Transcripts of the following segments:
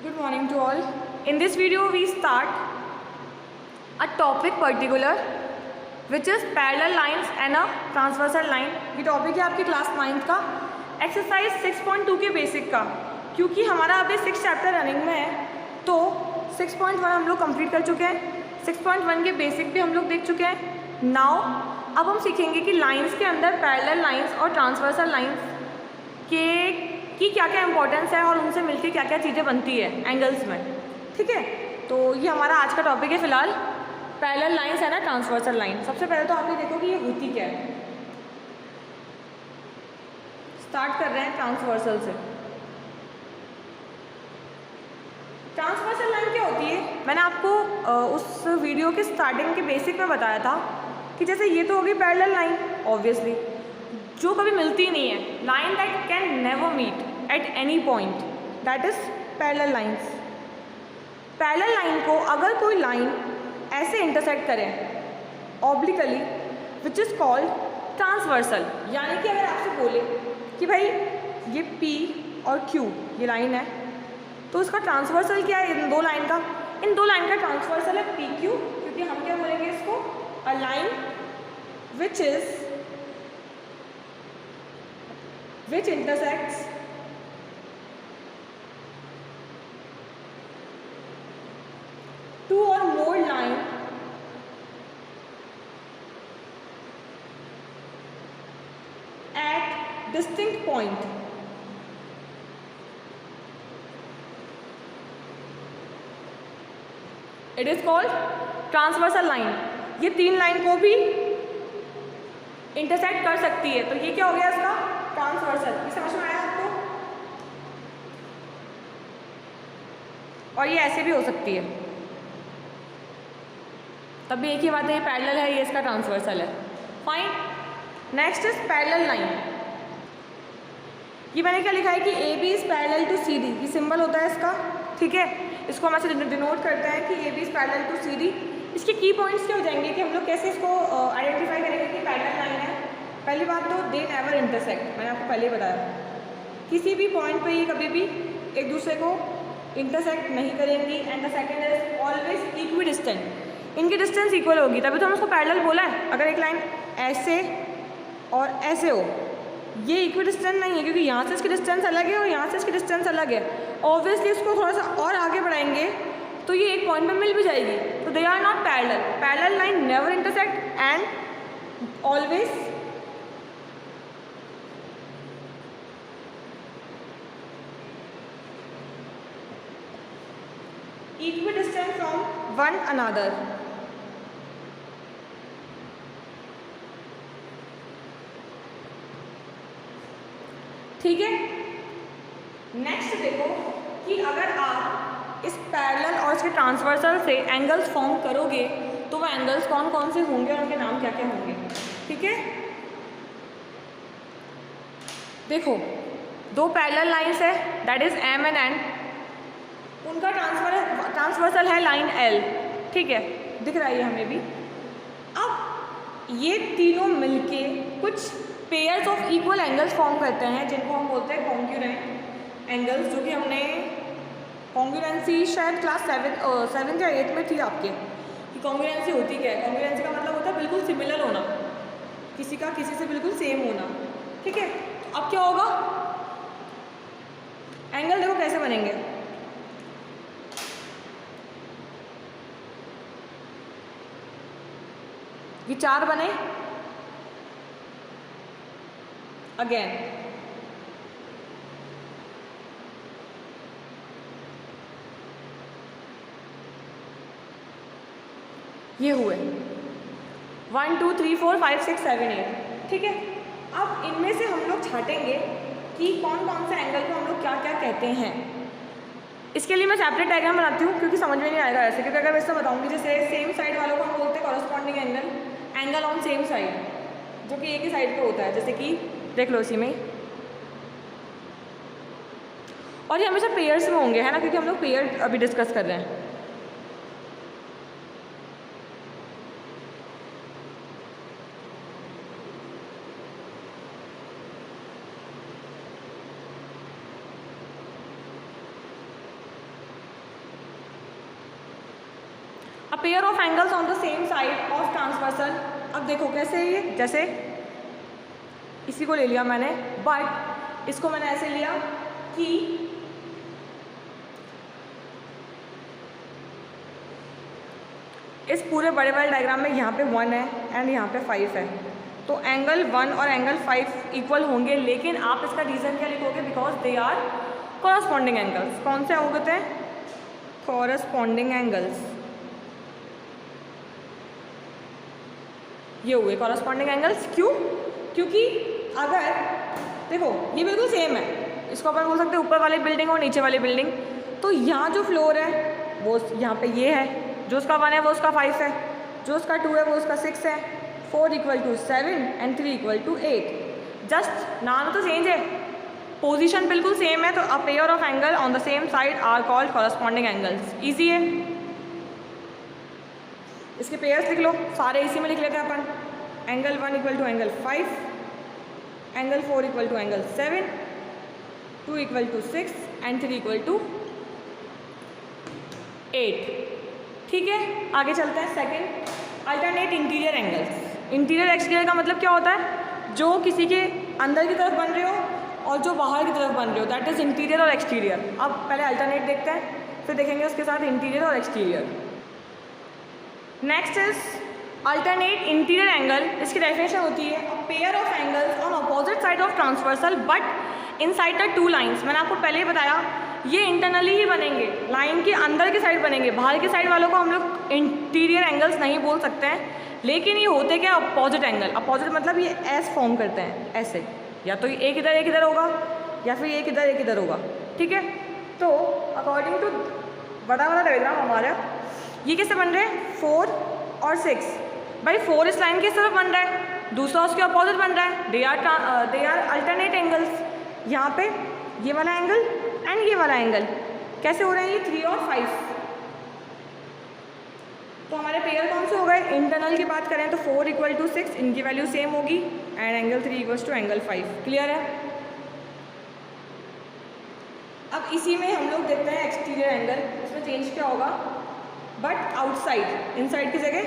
Good morning to all. In this video we start a topic particular which is parallel lines and a transversal line. ये topic है आपकी class 9th का exercise 6.2 के basic का। क्योंकि हमारा अभी 6 चैप्टर रनिंग में है तो 6.1 हम लोग कंप्लीट कर चुके हैं, 6.1 के बेसिक भी हम लोग देख चुके हैं। नाउ अब हम सीखेंगे कि लाइंस के अंदर पैरेलल लाइंस और ट्रांसवर्सल लाइंस की क्या क्या इंपॉर्टेंस है और उनसे मिलके क्या क्या चीज़ें बनती है एंगल्स में। ठीक है, तो ये हमारा आज का टॉपिक है फिलहाल पैरेलल लाइंस है ना ट्रांसवर्सल लाइन। सबसे पहले तो आप ये देखो कि ये होती क्या है। स्टार्ट कर रहे हैं ट्रांसवर्सल से। ट्रांसवर्सल लाइन क्या होती है, मैंने आपको उस वीडियो के स्टार्टिंग के बेसिक में बताया था कि जैसे ये तो होगी पैरेलल लाइन ऑब्वियसली जो कभी मिलती नहीं है, line that can never meet at any point, that is parallel lines. Parallel line को अगर कोई लाइन ऐसे इंटरसेक्ट करे obliquely which is called transversal, यानी कि अगर आपसे बोले कि भाई ये P और Q ये लाइन है तो उसका ट्रांसवर्सल क्या है इन दो लाइन का, इन दो लाइन का ट्रांसवर्सल है PQ, क्योंकि हम क्या बोलेंगे इसको a line which intersects two or more line at distinct point. It is called transversal line. ये तीन लाइन को भी इंटरसेक्ट कर सकती है, तो ये क्या हो गया इसका ट्रांसवर्सल। ये समझ में आया आपको? और ये ऐसे भी हो सकती है, तब भी एक ही बात है, ये पैरेलल है, ये इसका ट्रांसवर्सल है। Fine. Next is parallel line. ये मैंने क्या लिखा है कि AB is parallel to CD, ये सिंबल होता है इसका। ठीक है, इसको हम ऐसे डिनोट करते हैं कि AB is parallel to CD। इसके की पॉइंट्स क्या हो जाएंगे कि हम लोग कैसे इसको आइडेंटिफाई करेंगे कि पैरेलल लाइन है। पहली बात तो दे नेवर इंटरसेक्ट, मैंने आपको पहले ही बताया, किसी भी पॉइंट पे ये कभी भी एक दूसरे को इंटरसेक्ट नहीं करेंगी। And the second is always equi distant, इनकी डिस्टेंस इक्वल होगी, तभी तो हम उसको पैरेलल बोला है। अगर एक लाइन ऐसे और ऐसे हो, ये इक्वी डिस्टेंट नहीं है, क्योंकि यहाँ से इसकी डिस्टेंस अलग है और यहाँ से इसकी डिस्टेंस अलग है। ऑब्वियसली इसको थोड़ा सा और आगे बढ़ाएंगे तो ये एक पॉइंट पे मिल भी जाएगी, तो they are not parallel. Parallel line never intersect and always equidistant from one another. ठीक है, नेक्स्ट देखो कि अगर आप इस पैरेलल और इसके ट्रांसवर्सल से एंगल्स फॉर्म करोगे तो वो एंगल्स कौन कौन से होंगे और उनके नाम क्या क्या होंगे। ठीक है, देखो दो पैरेलल लाइंस है that is M and N, उनका ट्रांसवर्सल है लाइन L। ठीक है, दिख रहा है हमें भी। अब ये तीनों मिलके कुछ pairs of equal angles form करते हैं जिनको हम बोलते हैं कॉन्ग्रुएंट एंगल्स, जो कि हमने कॉन्ग्रुएंसी शायद क्लास 7 या 8 में थी आपके कि कॉन्ग्रुएंसी होती क्या है। कॉन्ग्रुएंसी का मतलब होता है बिल्कुल सिमिलर होना, किसी का किसी से बिल्कुल सेम होना। ठीक है, तो अब क्या होगा, एंगल देखो कैसे बनेंगे। ये चार बने, अगेन ये हुए 1 2 3 4 5 6 7 8। ठीक है, अब इनमें से हम लोग छाटेंगे कि कौन कौन से एंगल को हम लोग क्या क्या कहते हैं। इसके लिए मैं सेपरेट डायग्राम बनाती हूँ क्योंकि समझ में नहीं आएगा ऐसे, क्योंकि अगर मैं इससे बताऊँगी जैसे सेम साइड वालों को हम बोलते हैं corresponding angle, angle on same side, जो कि एक ही साइड पे होता है, जैसे कि देख लो इसी में। और ये हमेशा पेयर्स में होंगे, है ना, क्योंकि हम लोग पेयर अभी डिस्कस कर रहे हैं। Pair of angles on the same side of transversal. अब देखो कैसे है ये, जैसे इसी को ले लिया मैंने, बट इसको मैंने ऐसे लिया कि इस पूरे बड़े बड़े डायग्राम में यहाँ पे 1 है एंड यहाँ पे 5 है, तो एंगल 1 और एंगल 5 इक्वल होंगे, लेकिन आप इसका रीज़न क्या लिखोगे, because they are corresponding angles. कौन से होते हैं, कॉरस्पॉन्डिंग एंगल्स, ये हुए कॉरस्पॉन्डिंग एंगल्स। क्यों, क्योंकि अगर देखो ये बिल्कुल सेम है, इसको अपन बोल सकते हैं ऊपर वाली बिल्डिंग और नीचे वाली बिल्डिंग, तो यहाँ जो फ्लोर है वो यहाँ पे ये है, जो उसका 1 है वो उसका 5 है, जो उसका 2 है वो उसका 6 है, 4 = 7 एंड 3 = 8। जस्ट नाम तो चेंज है, पोजीशन बिल्कुल सेम है, तो a pair of angle on the same side are called corresponding angles. Easy है, इसके पेयर्स लिख लो, सारे इसी में लिख लेते हैं अपन। Angle 1 = angle 5, angle 4 = angle 7, 2 = 6 and 3 = 8। ठीक है, आगे चलते हैं। Second, alternate interior angles. Interior exterior का मतलब क्या होता है, जो किसी के अंदर की तरफ बन रहे हो और जो बाहर की तरफ बन रहे हो, दैट इज़ इंटीरियर और एक्सटीरियर। अब पहले अल्टरनेट देखते हैं, फिर देखेंगे उसके साथ इंटीरियर और exterior. Next is alternate interior angle. इसकी डेफिनेशन होती है अ pair of angles on opposite side of transversal but inside the 2 lines. मैंने आपको पहले ही बताया ये इंटरनली ही बनेंगे, लाइन के अंदर की साइड बनेंगे, बाहर की साइड वालों को हम लोग इंटीरियर एंगल्स नहीं बोल सकते हैं, लेकिन ये होते क्या, अपोजिट एंगल। अपोजिट मतलब ये एस फॉर्म करते हैं, ऐसे, या तो एक इधर होगा या फिर एक इधर होगा। ठीक है, तो अकॉर्डिंग टू बड़ा वाला डायग्राम हमारा, ये कैसे बन रहे हैं, 4 और 6। भाई 4 इस लाइन की तरफ बन रहा है, दूसरा उसके अपोजिट बन रहा है, दे आर अल्टरनेट एंगल्स। यहाँ पे ये वाला एंगल एंड ये वाला एंगल कैसे हो रहे हैं, ये 3 और 5। तो हमारे पेयर कौन से हो गए, इंटरनल की बात करें तो 4 = 6, इनकी वैल्यू सेम होगी, एंड एंगल 3 = एंगल 5। क्लियर है। अब इसी में हम लोग देखते हैं एक्सटीरियर एंगल, इसमें चेंज क्या होगा, बट आउटसाइड, इनसाइड की जगह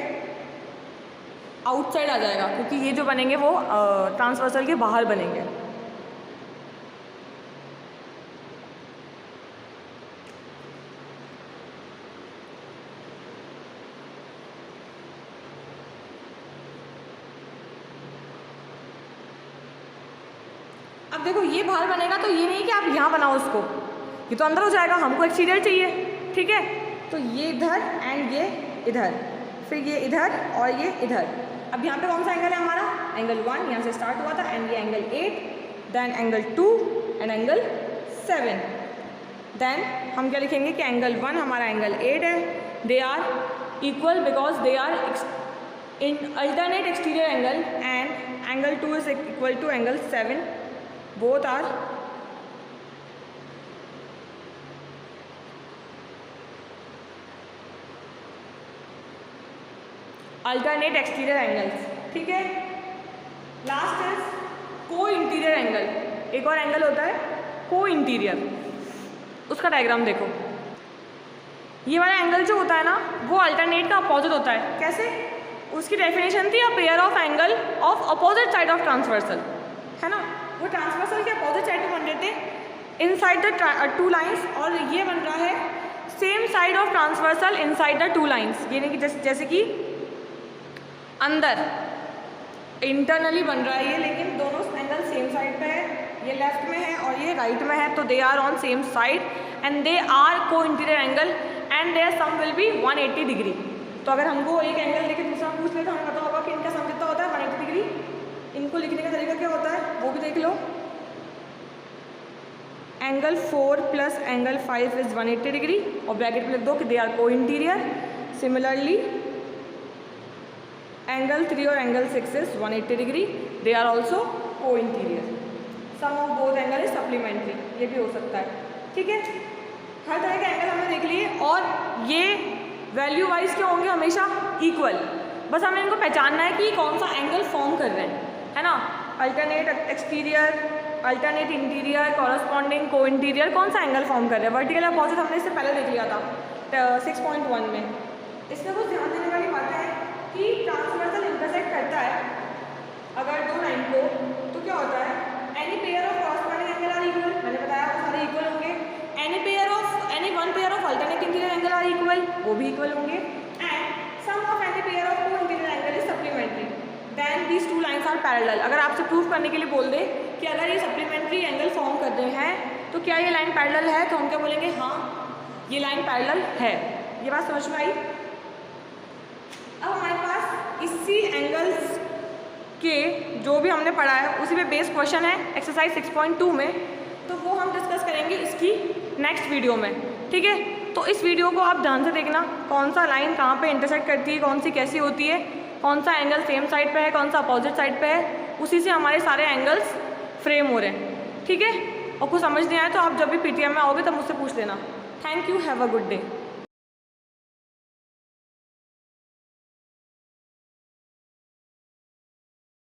आउटसाइड आ जाएगा, क्योंकि ये जो बनेंगे वो ट्रांसवर्सल के बाहर बनेंगे। अब देखो ये बाहर बनेगा, तो ये नहीं कि आप यहाँ बनाओ उसको, ये तो अंदर हो जाएगा, हमको एक्सटीरियर चाहिए। ठीक है, तो ये इधर एंड ये इधर, फिर ये इधर और ये इधर। अब यहाँ पे कौन सा एंगल है हमारा, एंगल 1 यहाँ से स्टार्ट हुआ था, एंड ये angle 8, then angle 2 and angle 7। Then हम क्या लिखेंगे कि एंगल 1 हमारा एंगल 8 है, they are equal because they are in alternate exterior angle, and angle 2 is equal to angle 7, both are alternate exterior angles. ठीक है, लास्ट इज को interior angle. एक और एंगल होता है को इंटीरियर, उसका डायग्राम देखो। ये वाला एंगल जो होता है ना, वो अल्टरनेट का अपोजिट होता है। कैसे, उसकी डेफिनेशन थी अ pair of angle of opposite side of transversal, है ना, वो ट्रांसवर्सल के अपोजिट साइड पे बन रहे थे इनसाइड द 2 लाइन्स, और ये बन रहा है same side of transversal inside the 2 lines. यानी कि जैसे कि अंदर इंटरनली बन रहा है ये, लेकिन दोनों एंगल सेम साइड पे है, ये लेफ्ट में है और ये राइट में है, तो they are on same side and they are co interior angle and their sum will be 180 degree. तो अगर हमको एक एंगल लेके दूसरा पूछ ले तो हमें पता होगा कि इनका सम कितना होता है, 180 डिग्री। इनको लिखने का तरीका क्या होता है वो भी देख लो। Angle 4 plus angle 5 is 180 degree, और ब्रैकेट में लिख दो कि they are co interior. Similarly angle 3 और angle 6 is 180 degree, they are also co interior. Sum of both angle is supplementary, ये भी हो सकता है। ठीक है, हर तरह के एंगल हमने देख लिए, और ये वैल्यू वाइज क्या होंगे, हमेशा इक्वल। बस हमें इनको पहचानना है कि कौन सा एंगल फॉर्म कर रहे हैं, है ना। Alternate exterior, alternate interior, corresponding, को इंटीरियर, कौन सा एंगल फॉर्म कर रहे हैं। वर्टिकल अपोजिट हमने इससे पहले देख लिया था 6.1 में। इसमें कुछ ध्यान देने वाली बात है कि ट्रांसवर्सल इंटरसेक्ट करता है अगर दो लाइन को, तो क्या होता है, any pair of corresponding angle are equal, मैंने बताया वो सारे इक्वल होंगे। Any one pair of alternate interior angle are equal, वो भी इक्वल होंगे। And sum of any pair of two interior angle is supplementary, then these two lines are parallel. अगर आपसे प्रूफ करने के लिए बोल दे कि अगर ये सप्लीमेंट्री एंगल फॉर्म कर रहे हैं तो क्या ये लाइन पैरेलल है, तो हम क्या बोलेंगे, हाँ ये लाइन पैरेलल है। ये बात समझ में आई। अब हमारे पास इसी एंगल्स के जो भी हमने पढ़ा है उसी पे बेस क्वेश्चन है एक्सरसाइज 6.2 में, तो वो हम डिस्कस करेंगे इसकी नेक्स्ट वीडियो में, ठीक है। तो इस वीडियो को आप ध्यान से देखना, कौन सा लाइन कहाँ पे इंटरसेक्ट करती है, कौन सी कैसी होती है, कौन सा एंगल सेम साइड पे है, कौन सा अपोजिट साइड पे है, उसी से हमारे सारे एंगल्स फ्रेम हो रहे हैं, ठीक है। और कुछ समझ नहीं आया तो आप जब भी पीटीएम में आओगे तब मुझसे पूछ लेना। Thank you, have a good day.